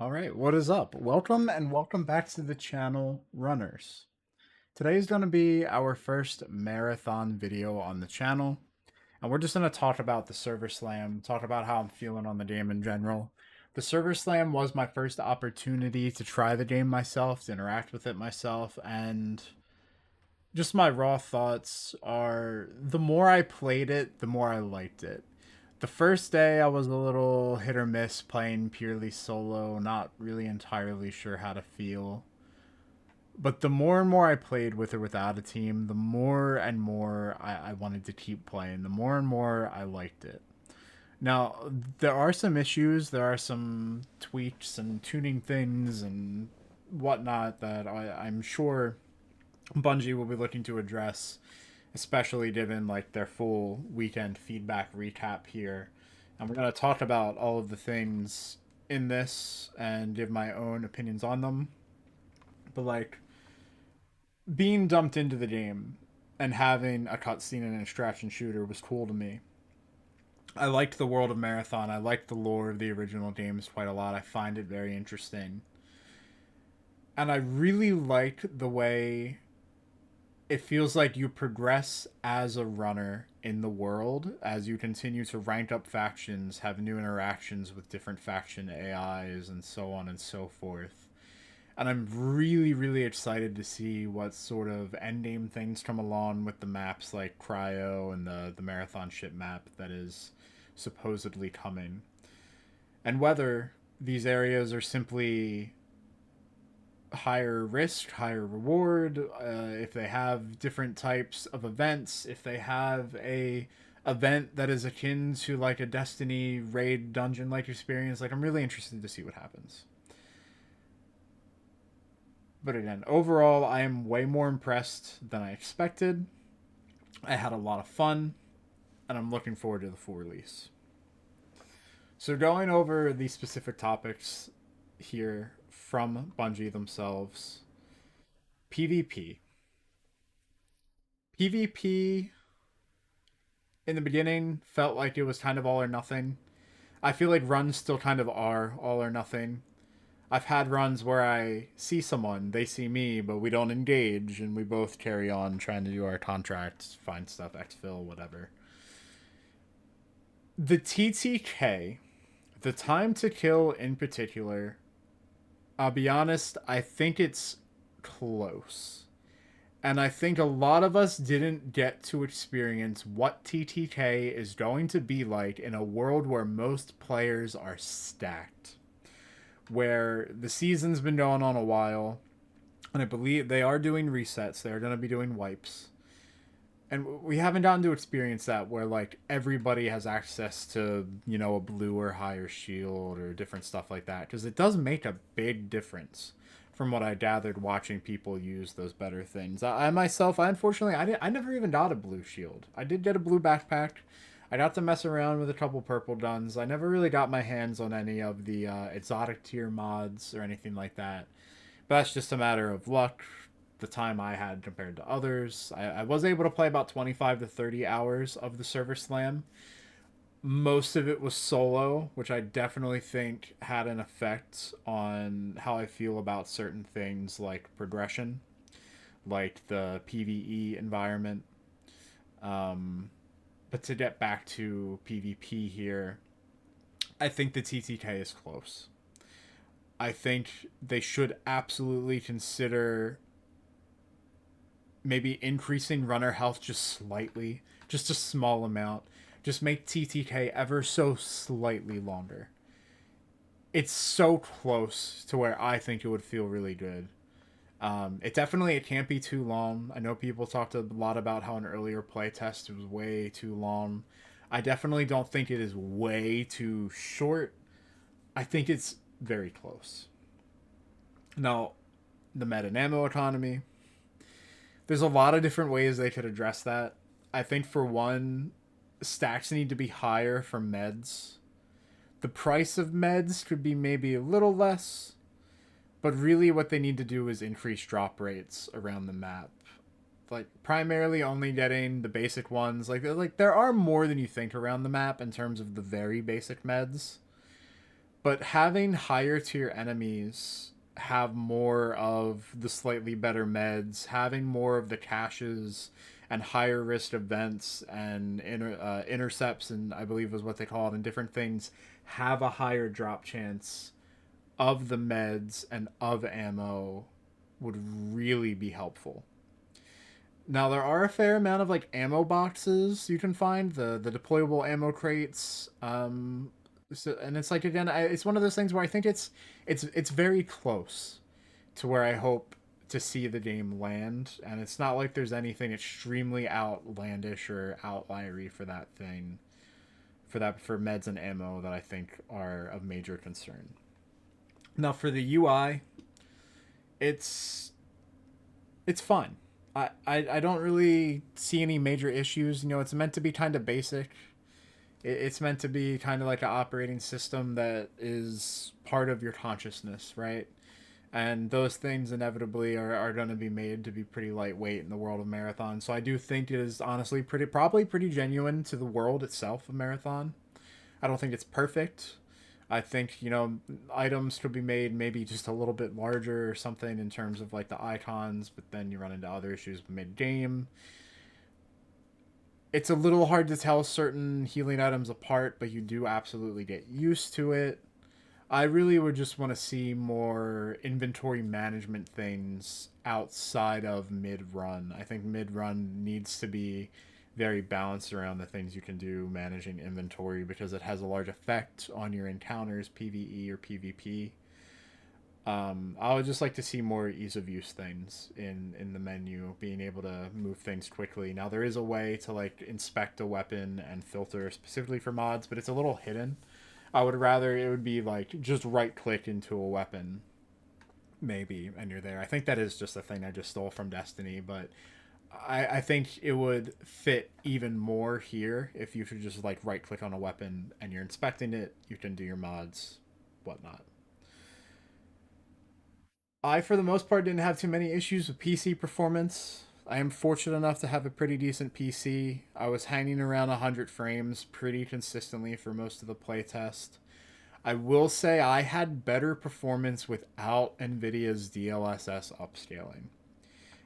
All right, what is up? Welcome and welcome back to the channel, Runners. Today is going to be our first marathon video on the channel, and we're just going to talk about the Server Slam, talk about how I'm feeling on the game in general. The Server Slam was my first opportunity to try the game myself, to interact with it myself, and just my raw thoughts are the more I played it, the more I liked it. The first day I was a little hit or miss playing purely solo, not really entirely sure how to feel. But the more and more I played with or without a team, the more and more I wanted to keep playing, the more and more I liked it. Now, there are some issues, there are some tweaks and tuning things and whatnot that I'm sure Bungie will be looking to address, especially given like their full weekend feedback recap here. And we're going to talk about all of the things in this and give my own opinions on them. But like being dumped into the game and having a cutscene and an extraction shooter was cool to me. I liked the world of Marathon. I liked the lore of the original games quite a lot. I find it very interesting. And I really like the way it feels like you progress as a runner in the world as you continue to rank up factions, have new interactions with different faction AIs, and so on and so forth. And I'm really, really excited to see what sort of endgame things come along with the maps like Cryo and the Marathon ship map that is supposedly coming. And whether these areas are simply higher risk, higher reward, if they have different types of events, if they have a event that is akin to like a Destiny raid dungeon like experience, like I'm really interested to see what happens. But again, overall, I am way more impressed than I expected. I had a lot of fun, and I'm looking forward to the full release. So, going over the specific topics here from Bungie themselves, PvP. PvP in the beginning felt like it was kind of all or nothing. I feel like runs still kind of are all or nothing. I've had runs where I see someone, they see me, but we don't engage, and we both carry on trying to do our contracts, find stuff, exfil, whatever. The TTK, the time to kill in particular, I'll be honest, I think it's close. And I think a lot of us didn't get to experience what TTK is going to be like in a world where most players are stacked. Where the season's been going on a while, and I believe they are doing resets. They're going to be doing wipes. And we haven't gotten to experience that where like everybody has access to, you know, a blue or higher shield or different stuff like that, because it does make a big difference from what I gathered watching people use those better things. I myself, I unfortunately, I never even got a blue shield. I did get a blue backpack. I got to mess around with a couple purple guns. I never really got my hands on any of the exotic tier mods or anything like that. But that's just a matter of luck, the time I had compared to others. I was able to play about 25 to 30 hours of the Server Slam. Most of it was solo, which I definitely think had an effect on how I feel about certain things like progression, like the PvE environment. But to get back to PvP here, I think the TTK is close. I think they should absolutely consider maybe increasing runner health just slightly, just a small amount. Just make TTK ever so slightly longer. It's so close to where I think it would feel really good. It can't be too long. I know people talked a lot about how an earlier playtest was way too long. I definitely don't think it is way too short. I think it's very close. Now, the meta and ammo economy. There's a lot of different ways they could address that. I think for one, stacks need to be higher for meds. The price of meds could be maybe a little less, but really what they need to do is increase drop rates around the map. Like primarily only getting the basic ones. Like there are more than you think around the map in terms of the very basic meds. But having higher tier enemies have more of the slightly better meds, having more of the caches and higher risk events and intercepts, and I believe was what they call it, and different things have a higher drop chance of the meds and of ammo would really be helpful. Now there are a fair amount of like ammo boxes you can find, the deployable ammo crates. So, and it's like again, it's one of those things where I think it's very close to where I hope to see the game land, and it's not like there's anything extremely outlandish or outliery for that thing, for meds and ammo that I think are of major concern. Now for the UI, it's it's fun. I don't really see any major issues. You know, it's meant to be kind of basic. It's meant to be kind of like an operating system that is part of your consciousness, right? And those things inevitably are going to be made to be pretty lightweight in the world of Marathon. So I do think it is honestly probably pretty genuine to the world itself of Marathon. I don't think it's perfect. I think, you know, items could be made maybe just a little bit larger or something in terms of like the icons, but then you run into other issues mid game. It's a little hard to tell certain healing items apart, but you do absolutely get used to it. I really would just want to see more inventory management things outside of mid run. I think mid run needs to be very balanced around the things you can do managing inventory because it has a large effect on your encounters, PvE or PvP. I would just like to see more ease of use things in the menu, being able to move things quickly. Now there is a way to like inspect a weapon and filter specifically for mods, but it's a little hidden. I would rather it would be like just right click into a weapon, maybe, and you're there. I think that is just a thing I just stole from Destiny, but I think it would fit even more here if you could just like right click on a weapon and you're inspecting it, you can do your mods, whatnot. I, for the most part, didn't have too many issues with PC performance. I am fortunate enough to have a pretty decent PC. I was hanging around 100 frames pretty consistently for most of the playtest. I will say I had better performance without NVIDIA's DLSS upscaling.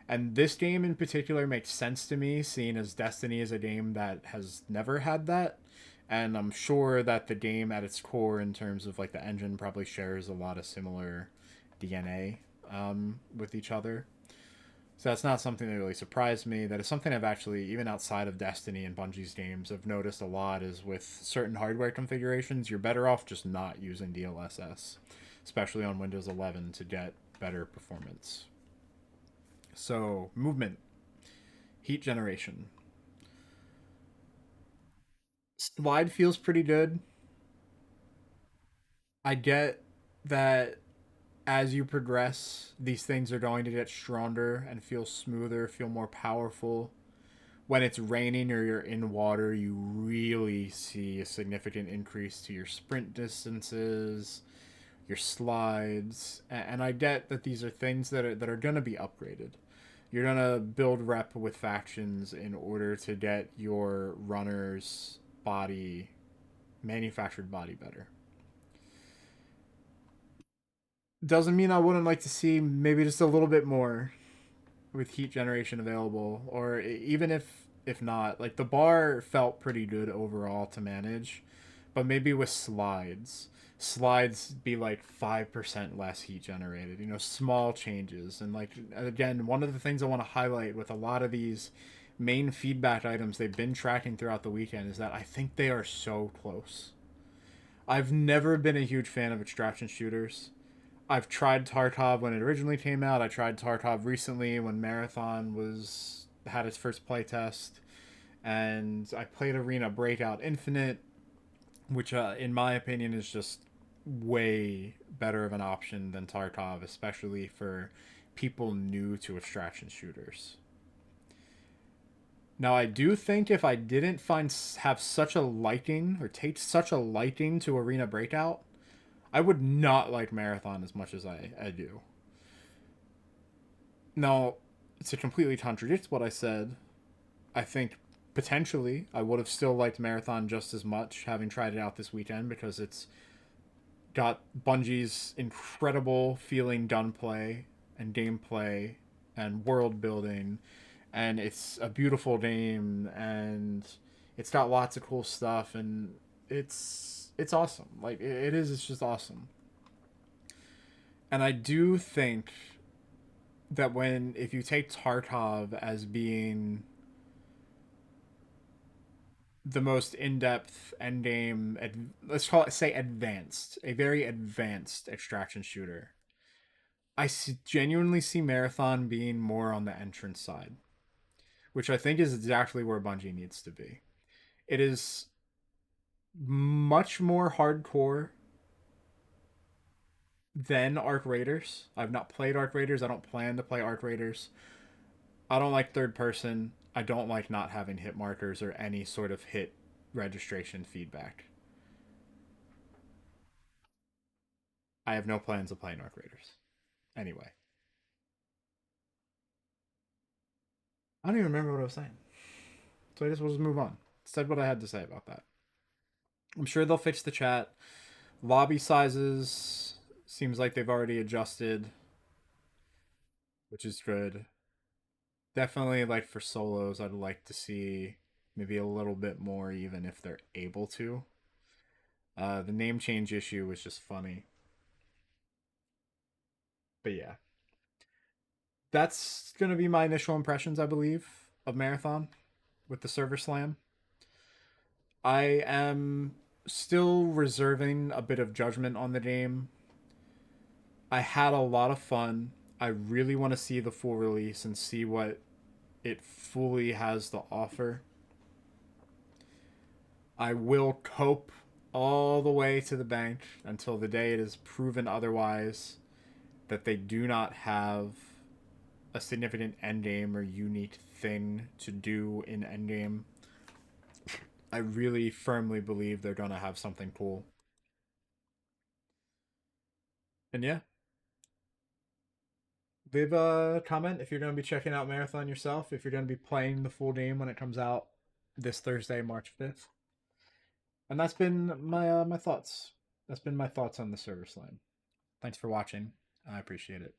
And this game in particular makes sense to me, seeing as Destiny is a game that has never had that. And I'm sure that the game at its core, in terms of like the engine, probably shares a lot of similar DNA with each other. So that's not something that really surprised me. That is something I've actually, even outside of Destiny and Bungie's games, I've noticed a lot is with certain hardware configurations, you're better off just not using DLSS, especially on Windows 11 to get better performance. So, movement, heat generation. Slide feels pretty good. I get that as you progress, these things are going to get stronger and feel smoother, feel more powerful. When it's raining or you're in water, you really see a significant increase to your sprint distances, your slides, and I get that these are things that are going to be upgraded. You're going to build rep with factions in order to get your runner's body, manufactured body, better. Doesn't mean I wouldn't like to see maybe just a little bit more with heat generation available, or even if not, like the bar felt pretty good overall to manage, but maybe with slides be like 5% less heat generated, you know, small changes. And like again, one of the things I want to highlight with a lot of these main feedback items they've been tracking throughout the weekend is that I think they are so close. I've never been a huge fan of extraction shooters. I've tried Tarkov when it originally came out. I tried Tarkov recently when Marathon was had its first playtest, and I played Arena Breakout Infinite, which, in my opinion, is just way better of an option than Tarkov, especially for people new to extraction shooters. Now, I do think if I didn't have such a liking or take such a liking to Arena Breakout, I would not like Marathon as much as I do. Now, to completely contradict what I said, I think potentially I would have still liked Marathon just as much having tried it out this weekend because it's got Bungie's incredible feeling gunplay and gameplay and world building, and it's a beautiful game, and it's got lots of cool stuff, and it's awesome. Like it is, it's just awesome. And I do think that when if you take Tarkov as being the most in-depth endgame, let's call it say advanced, a very advanced extraction shooter, genuinely see Marathon being more on the entrance side, which I think is exactly where Bungie needs to be. It is much more hardcore than Arc Raiders. I've not played Arc Raiders. I don't plan to play Arc Raiders. I don't like third person. I don't like not having hit markers or any sort of hit registration feedback. I have no plans of playing Arc Raiders. Anyway, I don't even remember what I was saying. So I guess we'll just move on. Said what I had to say about that. I'm sure they'll fix the chat. Lobby sizes seems like they've already adjusted, which is good. Definitely, like for solos, I'd like to see maybe a little bit more, even if they're able to. The name change issue was just funny, but yeah, that's gonna be my initial impressions, I believe, of Marathon with the server slam. I am still reserving a bit of judgment on the game. I had a lot of fun. I really want to see the full release and see what it fully has to offer. I will cope all the way to the bank until the day it is proven otherwise that they do not have a significant endgame or unique thing to do in endgame. I really firmly believe they're gonna have something cool. And yeah, leave a comment if you're gonna be checking out Marathon yourself. If you're gonna be playing the full game when it comes out this Thursday, March 5th. And that's been my thoughts. That's been my thoughts on the server slam. Thanks for watching. I appreciate it.